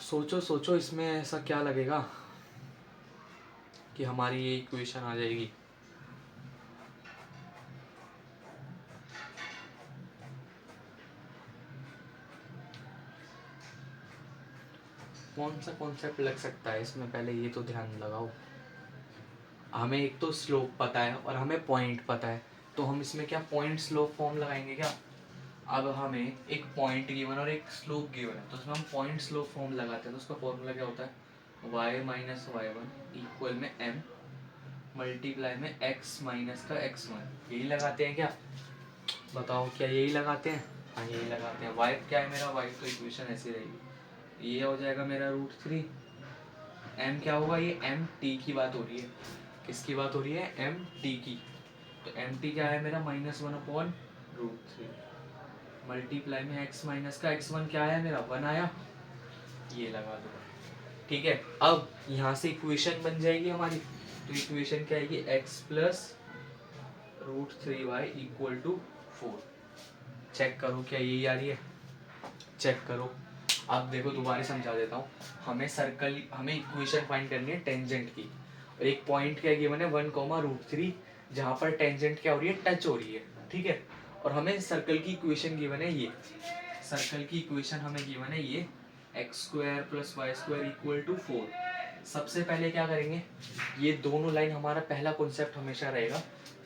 सोचो सोचो, इसमें ऐसा क्या लगेगा कि हमारी ये इक्वेशन आ जाएगी। कौन सा कॉन्सेप्ट लग सकता है इसमें, पहले ये तो ध्यान लगाओ। हमें एक तो स्लोप पता है और हमें पॉइंट पता है, तो हम इसमें क्या पॉइंट स्लोप फॉर्म लगाएंगे क्या। अब हमें एक पॉइंट गिवन और एक स्लोप गिवन है, तो उसमें हम पॉइंट स्लोप फॉर्म लगाते हैं। तो उसका फॉर्मूला क्या होता है, y minus y one equal में m मल्टीप्लाई में x माइनस का x1। यही लगाते हैं क्या, बताओ क्या यही लगाते हैं। हाँ यही लगाते हैं। y क्या है मेरा, y तो इक्वेशन ऐसी रहेगी, ये हो जाएगा मेरा √3। m क्या होगा, ये m t की बात हो रही है। किसकी बात हो रही है, m t की। तो m t क्या है मेरा, -1/√3 मल्टीप्लाई में x माइनस का x1 क्या आया मेरा, 1 आया। ये लगा दो, ठीक है। अब यहाँ से इक्वेशन बन जाएगी हमारी। तो इक्वेशन क्या आएगी, x plus √3y equal to 4। Check करो क्या यही आ रही है, चेक करो। अब देखो दोबारा समझा देता हूँ। हमें इक्वेशन फाइंड करनी है टेंजेंट की, और एक पॉइंट क्या गिवन है 1, √3, जहाँ पर टेंजेंट क्या हो रही है, टच हो रही है, ठीक है। और हमें सर्कल की इक्वेशन गिवन है ये, सर्कल की इक्वेशन हमें गिवन है ये x² + y² इक्वल टू 4। सबसे पहले क्या करेंगे, ये दोनों लाइन, हमारा पहला कॉन्सेप्ट हमेशा रहेगा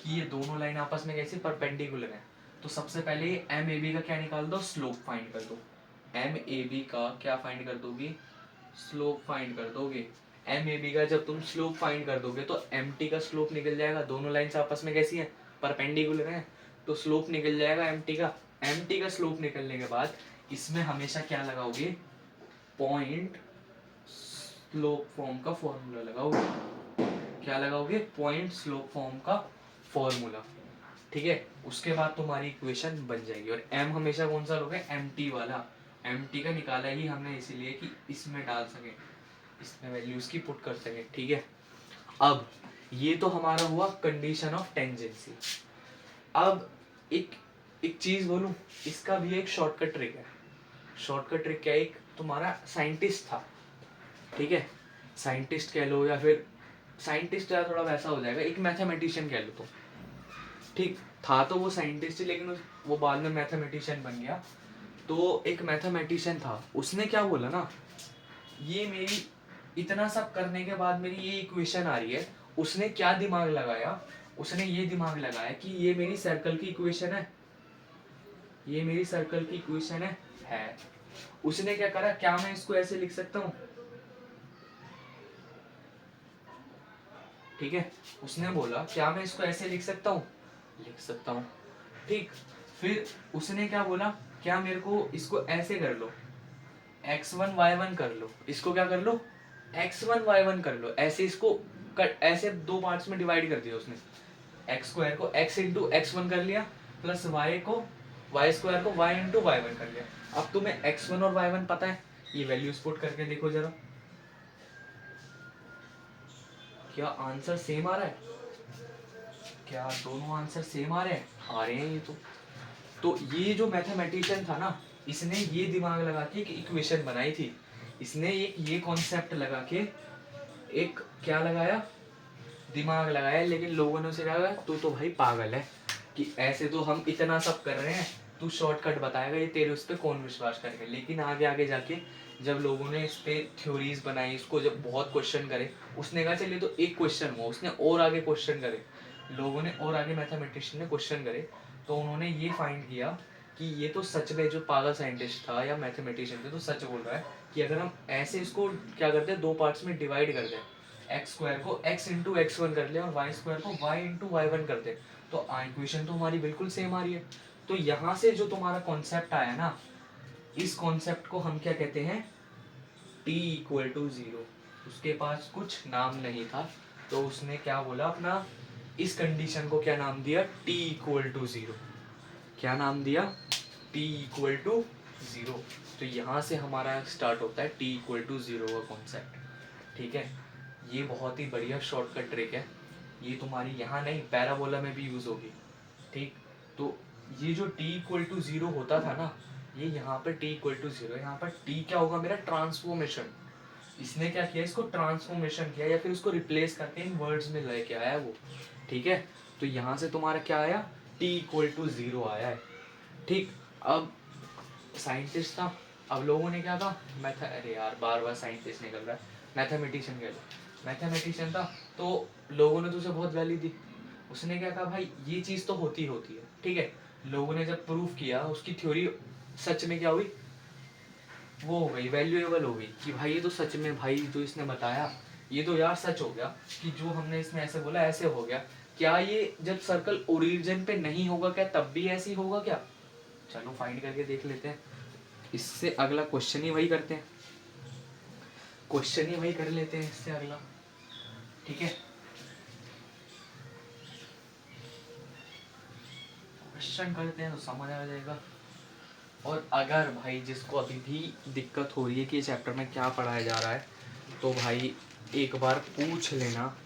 कि ये दोनों लाइन आपस में कैसे परपेंडिकुलर है। तो सबसे पहले MAB का क्या निकाल दो, स्लोप फाइंड कर दो। MAB का क्या फाइंड कर दोगे, स्लोप फाइंड कर दोगे। MAB का जब तुम स्लोप फाइंड कर दोगे तो MT का स्लोप निकल जाएगा। दोनों लाइंस आपस में कैसी हैं, परपेंडिकुलर हैं, तो स्लोप निकल जाएगा MT का। MT का स्लोप निकलने के बाद इसमें हमेशा क्या लगाओगे, पॉइंट स्लोप फॉर्म का फॉर्मूला लगाओगे। क्या लगाओगे, पॉइंट स्लोप फॉर्म का फॉर्मूला, ठीक है। उसके बाद तुम्हारी इक्वेशन बन जाएगी। और m हमेशा कौन सा लोगे, MT वाला। MT का निकाला ही हमने इसीलिए कि इसमें डाल सके, इसमें वैल्यूज की पुट कर सके, ठीक है। अब ये तो हमारा हुआ कंडीशन ऑफ टेंजेंसी। अब एक चीज बोलूं, इसका भी एक शॉर्टकट ट्रिक है। शॉर्टकट ट्रिक क्या है, एक तुम्हारा साइंटिस्ट था, ठीक है, साइंटिस्ट कह लो या फिर साइंटिस्ट या थोड़ा वैसा हो जाएगा, एक मैथमेटिशियन कह लो। तो ठीक था, तो वो साइंटिस्ट ही, लेकिन वो बाद में मैथमेटिशियन बन गया। तो एक मैथमेटिशियन था, उसने क्या बोला ना, ये मेरी इतना सब करने के बाद मेरी ये इक्वेशन आ रही है। उसने क्या दिमाग लगाया, उसने ये दिमाग लगाया कि ये मेरी सर्कल की इक्वेशन है, ये मेरी सर्कल की इक्वेशन है। उसने क्या करा, क्या मैं इसको ऐसे लिख सकता हूँ, ठीक है। उसने बोला क्या मैं इसको ऐसे लिख सकता हूँ, लिख सकता हूँ, ठीक। फिर उसने क्या बोला, क्या मेरे को इसको ऐसे कर लो, x1 y1 कर लो, इसको क्या कर लो, x1 y1 कर लो, ऐसे इसको ऐसे दो पार्ट्स में डिवाइड कर दिया उसने। x² को x इंटू x1 कर लिया, प्लस y को y² को y इंटू y1 कर लिया। अब तुम्हें x1 और y1 पता है, ये वैल्यूज पुट करके देखो जरा, क्या आंसर सेम आ रहा है, क्या दोनों आंसर सेम आ रहे हैं, आ रहे हैं ये तो ये जो मैथमेटिशियन था ना, इसने ये दिमाग लगा के एक इक्वेशन बनाई थी। इसने एक ये कॉन्सेप्ट लगा के एक क्या लगाया, दिमाग लगाया। लेकिन लोगों ने उसे कहा तू तो भाई पागल है, कि ऐसे तो हम इतना सब कर रहे हैं, तू शॉर्टकट बताएगा, ये तेरे उस पर कौन विश्वास करेगा। लेकिन आगे आगे जाके जब लोगों ने इस पे थ्योरीज बनाई, इसको जब बहुत क्वेश्चन करे, उसने कहा चलिए तो एक क्वेश्चन हुआ, उसने और आगे क्वेश्चन करे, लोगों ने और आगे मैथमेटिशियन ने क्वेश्चन करे, तो उन्होंने ये फाइंड किया कि ये तो सच में जो पागल साइंटिस्ट था या मैथमेटिशियन थे तो सच बोल रहा है कि अगर हम ऐसे इसको क्या करते हैं, दो पार्ट्स में डिवाइड कर दें, x² को x इंटू x1 कर ले और y² को y इंटू y1 कर दे, तो इक्वेशन तो हमारी बिल्कुल सेम आ रही है। तो यहाँ से जो तुम्हारा कॉन्सेप्ट आया ना, इस कॉन्सेप्ट को हम क्या कहते हैं, t = 0। उसके पास कुछ नाम नहीं था, तो उसने क्या बोला अपना, इस कंडीशन को क्या नाम दिया, t इक्वल टू 0। क्या नाम दिया, t इक्वल टू 0। तो यहाँ से हमारा स्टार्ट होता है t इक्वल टू 0 का कॉन्सेप्ट। ठीक है, ये बहुत ही बढ़िया शॉर्टकट ट्रिक है, ये तुम्हारी यहाँ नहीं पैराबोला में भी यूज़ होगी। ठीक, तो ये जो t इक्वल टू 0 होता था ना, ये यहाँ पर t इक्वल टू 0, यहाँ पर t क्या होगा मेरा, ट्रांसफॉर्मेशन। इसने क्या किया, इसको ट्रांसफॉर्मेशन किया या फिर उसको रिप्लेस करके इन वर्ड्स में लेके आया वो। ठीक है, तो यहाँ से तुम्हारा क्या आया, t इक्वल टू 0 आया है। ठीक, अब साइंटिस्ट था, अब लोगों ने क्या कहा, अरे यार बार बार साइंटिस्ट निकल रहा है, मैथमेटिशियन कह लो, मैथमेटिशियन था, तो लोगों ने तो उसे बहुत गाली दी। उसने क्या कहा, भाई ये चीज़ तो होती होती है। ठीक है, लोगों ने जब प्रूफ किया, उसकी थ्योरी सच में क्या हुई, वो हो गई, वैल्यूएबल हो गई कि भाई ये तो सच में, भाई जो इसने बताया ये तो यार सच हो गया, कि जो हमने इसमें ऐसे बोला ऐसे हो गया। क्या ये जब सर्कल ओरिजिन पे नहीं होगा क्या तब भी ऐसे ही होगा क्या, चलो फाइंड करके देख लेते हैं। इससे अगला क्वेश्चन ही वही करते हैं, क्वेश्चन ही वही कर लेते हैं इससे अगला। ठीक है, क्वेश्चन करते हैं तो समझ आ जाएगा। और अगर भाई जिसको अभी भी दिक्कत हो रही है कि इस चैप्टर में क्या पढ़ाया जा रहा है, तो भाई एक बार पूछ लेना,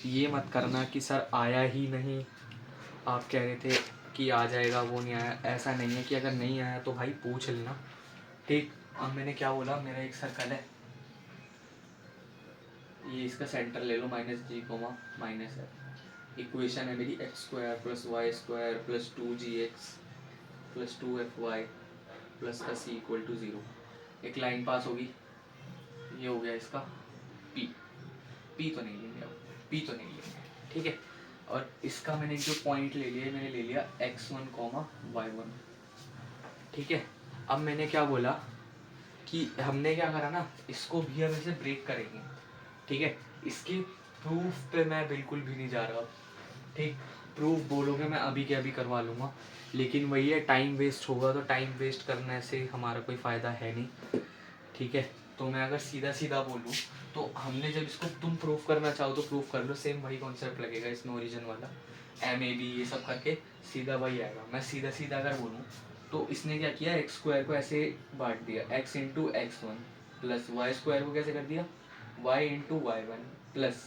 ये मत करना कि सर आया ही नहीं, आप कह रहे थे कि आ जाएगा वो नहीं आया, ऐसा नहीं है कि अगर नहीं आया तो भाई पूछ लेना। ठीक, अब मैंने क्या बोला, मेरा एक सर्कल है, ये इसका सेंटर ले लो -g, -f, इक्वेशन है मेरी x² + y² + 2gx + 2fy + c equal to 0। एक लाइन पास होगी, ये हो गया इसका p, p तो नहीं लेंगे अब, p तो नहीं लेंगे। ठीक है, और इसका मैंने जो पॉइंट ले लिया, मैंने ले लिया x1, y1। ठीक है, अब मैंने क्या बोला कि हमने क्या करा ना, इसको भी हम ऐसे ब्रेक करेंगे। ठीक है, इसके प्रूफ पे मैं बिल्कुल भी नहीं जा रहा। ठीक, प्रूफ बोलोगे मैं अभी के अभी करवा लूँगा, लेकिन वही है, टाइम वेस्ट होगा, तो टाइम वेस्ट करने से हमारा कोई फ़ायदा है नहीं। ठीक है, तो मैं अगर सीधा सीधा बोलूँ, तो हमने जब इसको तुम प्रूफ करना चाहो तो प्रूफ कर लो, सेम वही कॉन्सेप्ट लगेगा इसमें, ओरिजिन वाला MAB ये सब करके सीधा वही आएगा। मैं सीधा सीधा अगर बोलूँ तो इसने क्या किया, x² को ऐसे बांट दिया, x × x1 + y² को कैसे कर दिया, y × y1 प्लस,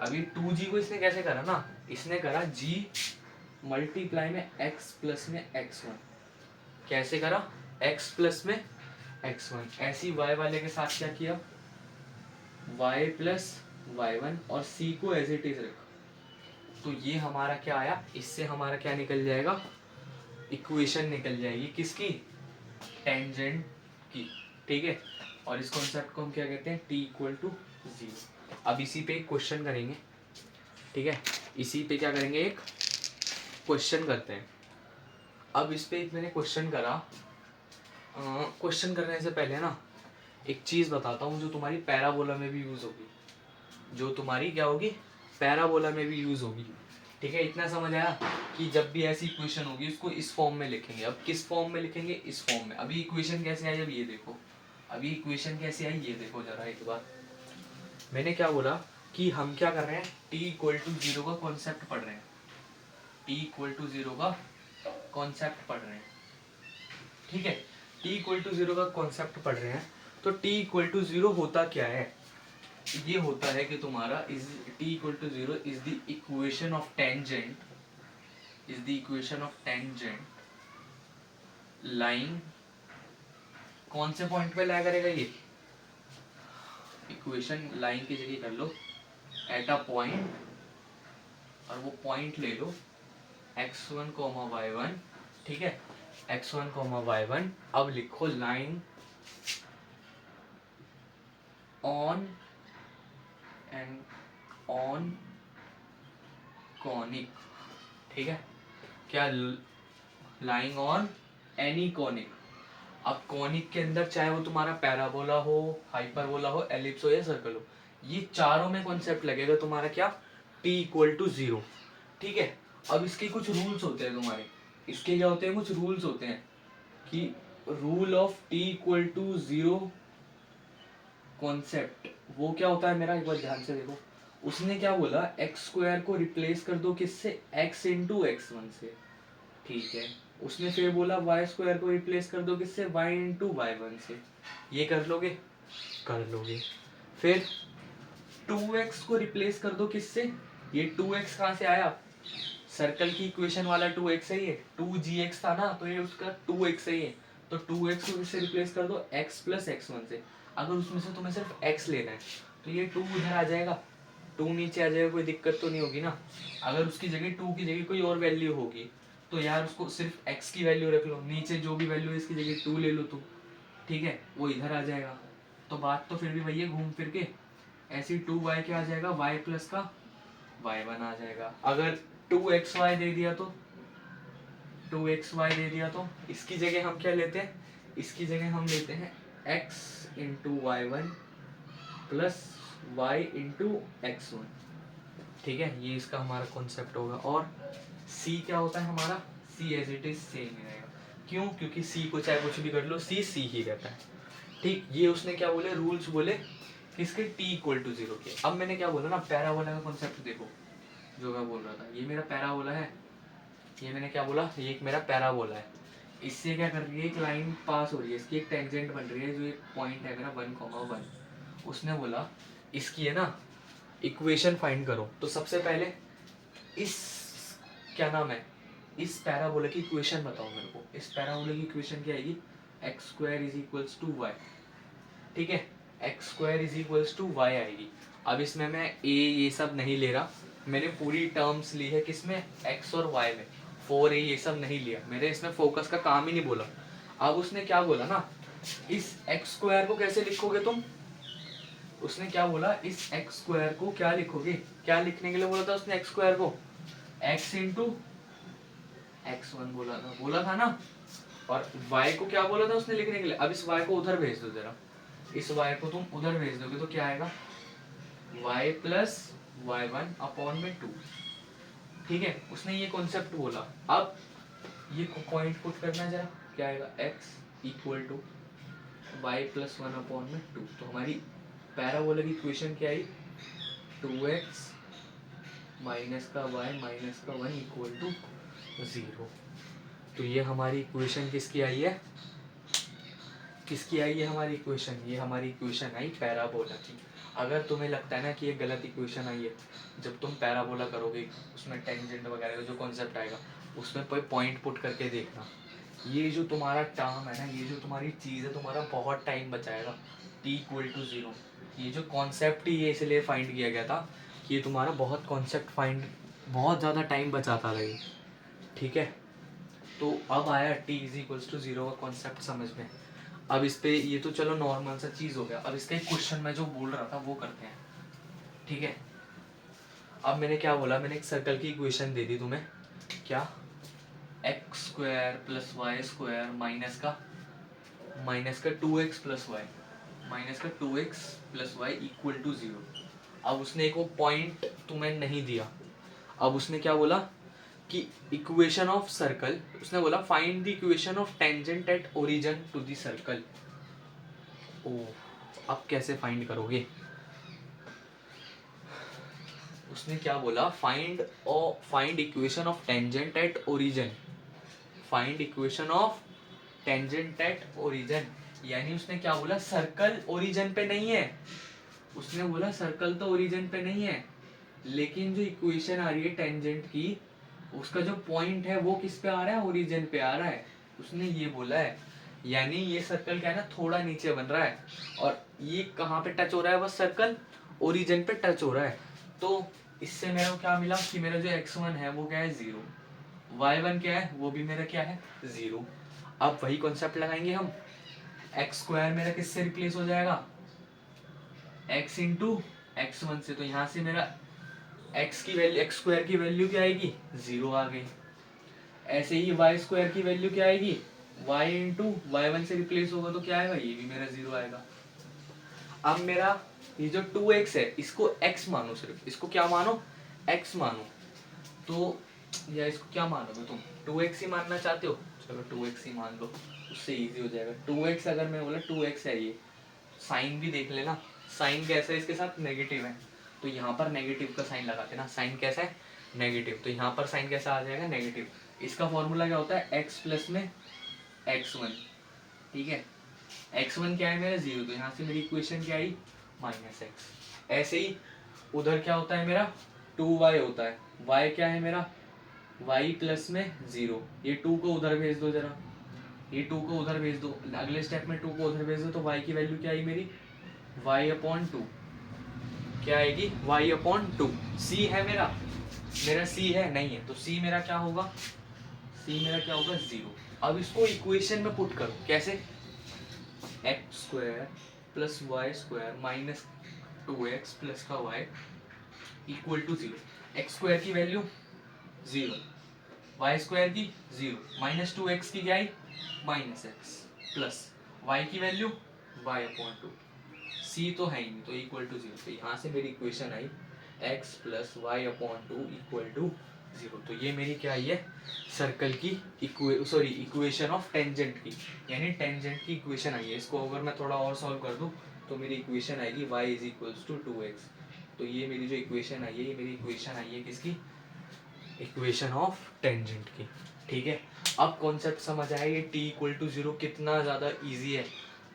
अभी 2g को इसने कैसे करा ना, इसने करा g मल्टीप्लाई में x प्लस में x1। कैसे करा, x प्लस में x1। ऐसी y वाले के साथ क्या किया, y प्लस y1 और c को एज इट इज रखा। तो ये हमारा क्या आया, इससे हमारा क्या निकल जाएगा, इक्वेशन निकल जाएगी किसकी, टेंजेंट की। ठीक है, और इस कॉन्सेप्ट को हम क्या कहते हैं, t इक्वल टू 0। अब इसी पे एक क्वेश्चन करेंगे। ठीक है, इसी पे क्या करेंगे, एक क्वेश्चन करते हैं। अब इस पे एक मैंने क्वेश्चन करा, क्वेश्चन करने से पहले ना एक चीज़ बताता हूँ जो तुम्हारी पैराबोला में भी यूज़ होगी, जो तुम्हारी क्या होगी, पैराबोला में भी यूज़ होगी। ठीक है, इतना समझ आया कि जब भी ऐसी इक्वेशन होगी उसको इस फॉर्म में लिखेंगे। अब किस फॉर्म में लिखेंगे, इस फॉर्म में। अभी इक्वेशन कैसे आई, जब ये देखो, अभी इक्वेशन कैसे आई ये देखो जरा एक बार। मैंने क्या बोला कि हम क्या कर रहे हैं, t इक्वल टू 0 का कॉन्सेप्ट पढ़ रहे हैं, t इक्वल टू 0 का कॉन्सेप्ट पढ़ रहे हैं। ठीक है, t इक्वल टू 0 का कॉन्सेप्ट पढ़ रहे हैं, तो t इक्वल टू 0 होता क्या है, ये होता है कि तुम्हारा is t equal to 0 is the equation of tangent, is the equation of tangent line, कौन से पॉइंट पे ला करेगा ये, इक्वेशन लाइन की जगह कर लो एट अ पॉइंट, और वो पॉइंट ले लो x1, y1। ठीक है, x1, y1। अब लिखो line on and on conic. ठीक है, क्या, लाइंग ऑन एनी कॉनिक। अब कॉनिक के अंदर चाहे वो तुम्हारा पैराबोला हो, हाइपरबोला हो, एलिप्स हो या सर्कल हो, ये चारों में कॉन्सेप्ट लगेगा तुम्हारा क्या, t इक्वल टू 0। ठीक है, अब इसके कुछ रूल्स होते हैं तुम्हारे, इसके क्या होते हैं, कुछ रूल्स होते हैं कि rule of t equal to 0 concept, वो क्या होता है मेरा, एक बार ध्यान से देखो। उसने क्या बोला, एक्स स्क्वायर को रिप्लेस कर दो किससे, एक्स इंटू एक्स वन से, ठीक है। उसने फिर बोला वाई स्क्वायर को रिप्लेस कर दो किससे, वाई इंटू वाई वन से, ये कर लोगे, कर लोगे। फिर 2x को रिप्लेस कर दो किससे, ये 2x कहाँ से आया, सर्कल की इक्वेशन वाला 2x है ये, 2gx था ना, तो ये उसका 2x है ये, तो 2x को किससे रिप्लेस कर दो, x प्लस एक्स वन से। अगर उसमें से तुम्हें सिर्फ x लेना है तो ये 2 उधर आ जाएगा, 2 नीचे आ जाएगा, कोई दिक्कत तो नहीं होगी ना। अगर उसकी जगह 2 की जगह कोई और वैल्यू होगी तो यार उसको सिर्फ x की वैल्यू रख लो, नीचे जो भी वैल्यू है इसकी जगह 2 ले लो तुम, ठीक है, वो इधर आ जाएगा। तो बात तो फिर भी वही है घूम फिर के, ऐसी 2y क्या आ जाएगा, y प्लस का y1 आ जाएगा। अगर 2xy दे दिया तो 2xy दे दिया तो इसकी जगह हम क्या लेते हैं, इसकी जगह हम लेते हैं x into y one plus y into x one, ठीक है, ये इसका हमारा कॉन्सेप्ट होगा। और c क्या होता है हमारा, c as it is same ही रहेगा, क्यों, क्योंकि c को चाहे कुछ भी कर लो c ही रहता है, ठीक। ये उसने क्या बोले, रूल्स बोले किसके, t इक्वल टू 0 के। अब मैंने क्या बोला ना, पैराबोला का कॉन्सेप्ट देखो, जो मैं बोल रहा था, ये मेरा पैराबोला है, ये मैंने क्या बोला, ये एक मेरा पैराबोला है, इससे क्या कर रही है, एक लाइन पास हो रही है, इसकी एक टेंजेंट बन रही है, जो एक पॉइंट है मेरा 1,1। उसने बोला इसकी है ना इक्वेशन फाइंड करो, तो सबसे पहले इस क्या नाम है, इस पैराबोला की इक्वेशन बताओ मेरे को। इस पैराबोला की इक्वेशन क्या आएगी, x square is equals to y, ठीक है, x square is equals to y आएगी। अब इसमें मैं ए ये सब नहीं ले रहा, मैंने पूरी टर्म्स ली है किसमें, एक्स और वाई में, 4a ये सब नहीं लिया, मेरे इसमें फोकस का काम ही नहीं बोला। अब उसने क्या बोला ना, इस एक्स स्क्वायर को कैसे लिखोगे तुम, उसने क्या बोला, इस एक्स स्क्वायर को क्या लिखोगे, क्या लिखने के लिए बोला था उसने एक्स स्क्वायर को, एक्स इंटू एक्स वन बोला था ना, और y को क्या बोला था उसने लिखने के लिए। अब इस y को उधर भेज दो जरा, इस y को तुम उधर भेज दोगे तो क्या आएगा, y plus y one upon में 2, ठीक है, उसने ये कॉन्सेप्ट बोला। अब ये पॉइंट पुट करना जरा, क्या आएगा, x equal to y plus one upon में 2, तो हमारी पैराबोला की इक्वेशन क्या आई, 2x माइनस का y माइनस का 1 इक्वल टू 0। तो ये हमारी इक्वेशन किसकी आई है, किसकी आई है हमारी इक्वेशन, ये हमारी इक्वेशन आई पैराबोला की। अगर तुम्हें लगता है ना कि ये गलत इक्वेशन आई है, जब तुम पैराबोला करोगे उसमें टेंजेंट वगैरह का जो कॉन्सेप्ट आएगा उसमें कोई पॉइंट पुट करके देखना, ये जो तुम्हारा टर्म है ना, ये जो तुम्हारी चीज़ है, तुम्हारा बहुत टाइम बचाएगा, t इक्वल टू 0। ये जो कॉन्सेप्ट ही ये इसलिए फाइंड किया गया था कि ये तुम्हारा बहुत कॉन्सेप्ट फाइंड, बहुत ज़्यादा टाइम बचाता रहे, ठीक है। तो अब आया t इज इक्वल्स टू 0 का कॉन्सेप्ट समझ में। अब इस पे ये तो चलो नॉर्मल सा चीज़ हो गया, अब इसका एक क्वेश्चन मैं जो बोल रहा था वो करते हैं, ठीक है। अब मैंने क्या बोला, मैंने एक सर्कल की इक्वेशन दे दी तुम्हें, क्या, x square plus y square minus का 2x प्लस वाई, माइनस का 2x plus Y equal to 0। अब उसने एक वो पॉइंट तुम्हें नहीं दिया, अब उसने क्या बोला कि इक्वेशन ऑफ सर्कल, उसने बोला find the equation of tangent at origin to the circle. Oh, अब कैसे फाइंड करोगे, उसने क्या बोला, find equation of tangent at origin, find equation of tangent at origin. यानी उसने क्या बोला, सर्कल ओरिजिन पे नहीं है, उसने बोला सर्कल तो ओरिजिन पे नहीं है, लेकिन जो इक्वेशन आ रही है टेंजेंट की, उसका जो पॉइंट है वो किस पे आ रहा है, ओरिजिन पे आ रहा है, उसने ये बोला है। यानी ये सर्कल क्या है ना, थोड़ा नीचे बन रहा है, और ये कहाँ पे टच हो रहा है, बस सर्कल ओरिजिन पे टच हो रहा है। तो इससे मेरे को क्या मिला कि मेरा जो x1 है वो क्या है 0, y1 क्या है वो भी मेरा क्या है 0। अब वही कॉन्सेप्ट लगाएंगे हम, एक्स स्क्वायर मेरा किससे रिप्लेस हो जाएगा, x इंटू एक्स वन से, तो यहाँ से मेरा x की वैल्यू, एक्स स्क्वायर की वैल्यू क्या आएगी 0 आ गई। ऐसे ही y स्क्वायर की वैल्यू क्या आएगी, y इंटू वाई वन से रिप्लेस होगा तो क्या आएगा, ये भी मेरा 0 आएगा। अब मेरा ये जो 2x है इसको x मानो, सिर्फ इसको क्या मानो, x मानो, तो या इसको क्या मानोगे तुम, 2x ही मानना चाहते हो, चलो 2x ही मान लो, उससे इजी हो जाएगा। 2x अगर मैं बोला 2x है, ये साइन भी देख लेना, साइन कैसा है इसके साथ, नेगेटिव है, तो यहाँ पर नेगेटिव का साइन लगाते ना, साइन कैसा है नेगेटिव, तो यहाँ पर साइन कैसा आ जाएगा नेगेटिव। इसका फॉर्मूला क्या होता है x प्लस में x1, ठीक है। x1 क्या है मेरा 0, तो यहाँ से मेरी इक्वेशन क्या आई -x। ऐसे ही उधर क्या होता है मेरा 2y होता है, y क्या है मेरा y प्लस में 0, ये 2 को उधर भेज दो जरा, ये 2 को उधर भेज दो, अगले स्टेप में 2 को उधर भेज दो, तो y की वैल्यू क्या आई मेरी y/2, क्या आएगी y/2। c है मेरा c है नहीं है, तो c मेरा क्या होगा, c मेरा क्या होगा 0। अब इसको इक्वेशन में पुट करो, कैसे, x² plus y² minus 2x plus का y इक्वल टू 0। x² की वैल्यू 0, y² की 0, माइनस 2x की क्या आई -x प्लस y की वैल्यू y/2, c तो है ही नहीं तो इक्वल टू 0। तो यहाँ से मेरी इक्वेशन आई x plus y/2 equal to 0। तो ये मेरी क्या आई है सर्कल की इक्वेशन ऑफ टेंजेंट की, यानी टेंजेंट की इक्वेशन आई है। इसको अगर मैं थोड़ा और सॉल्व कर दूं तो मेरी इक्वेशन आएगी y is equals to 2x। तो ये मेरी जो इक्वेशन आई है, ये मेरी इक्वेशन आई है किसकी, इक्वेशन ऑफ टेंजेंट की, ठीक है। अब कॉन्सेप्ट समझ आया ये t इक्वल टू 0 कितना ज़्यादा ईजी है,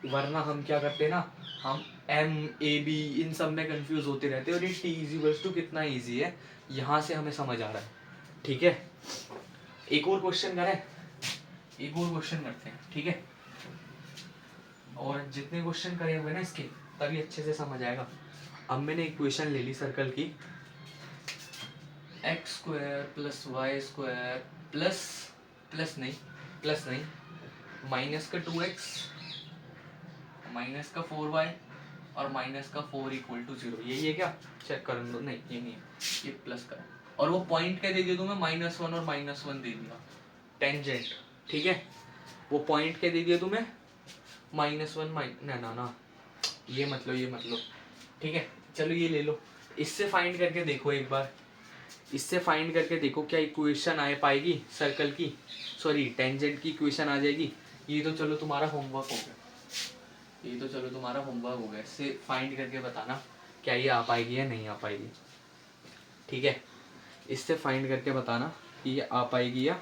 वरना हम क्या करते हैं ना, हम m a b इन सब में कंफ्यूज होते रहते हैं, और ये t इज इक्वल्स टू कितना ईजी है यहाँ से हमें समझ आ रहा है, ठीक है। एक और क्वेश्चन करें, एक और क्वेश्चन करते हैं, ठीक है। और जितने क्वेश्चन करे हुए ना इसके तभी अच्छे से समझ आएगा। अब मैंने इक्वेशन ले ली सर्कल की, x² प्लस y² प्लस नहीं माइनस का 2x माइनस का 4y और माइनस का 4 इक्वल टू 0। यही है क्या, चेक कर लो, नहीं ये नहीं है, ये प्लस का। और वो पॉइंट क्या दे दिया तुम्हें -1 और -1 दे दिया टेंजेंट, ठीक है। वो पॉइंट क्या दे दिया तुम्हें -1 ना ये मत लो, ठीक है। चलो ये ले लो, इससे फाइंड करके देखो एक बार, इससे फाइंड करके देखो क्या इक्वेशन आ पाएगी सर्कल की, सॉरी टेंजेंट की इक्वेशन आ जाएगी। ये तो चलो तुम्हारा होमवर्क हो गया, ये तो चलो तुम्हारा होमवर्क हो गया। इससे फाइंड करके बताना क्या ये आ पाएगी या नहीं आ पाएगी, ठीक है। इससे फाइंड करके बताना कि ये आ पाएगी या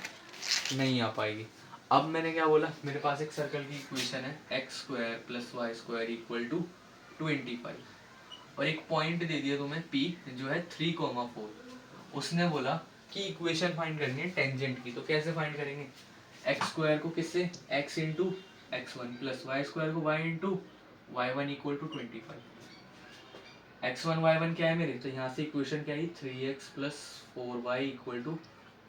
नहीं आ पाएगी। अब मैंने क्या बोला, मेरे पास एक सर्कल की इक्वेशन है x² plus y² equal to 25, और एक पॉइंट दे दिया तुम्हें P जो है 3,4। उसने बोला कि इक्वेशन फाइंड करनी है टेंजेंट की, तो कैसे फाइंड करेंगे, x² को किससे x into x1 plus y² को y into y1 equal to 25। x1 y1 क्या है मेरे, तो यहाँ से इक्वेशन क्या है 3x plus 4y equal to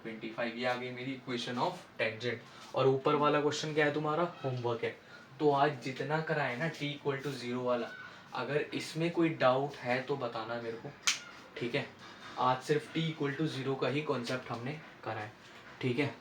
25। ये आ गई मेरी इक्वेशन ऑफ टेंजेंट। और ऊपर वाला क्वेश्चन क्या है तुम्हारा होमवर्क है। तो आज जितना करा है ना t इक्वल टू 0 वाला, अगर इसमें कोई डाउट है तो बताना मेरे को, ठीक है। आज सिर्फ t इक्वल टू 0 का ही कॉन्सेप्ट हमने करा है, ठीक है।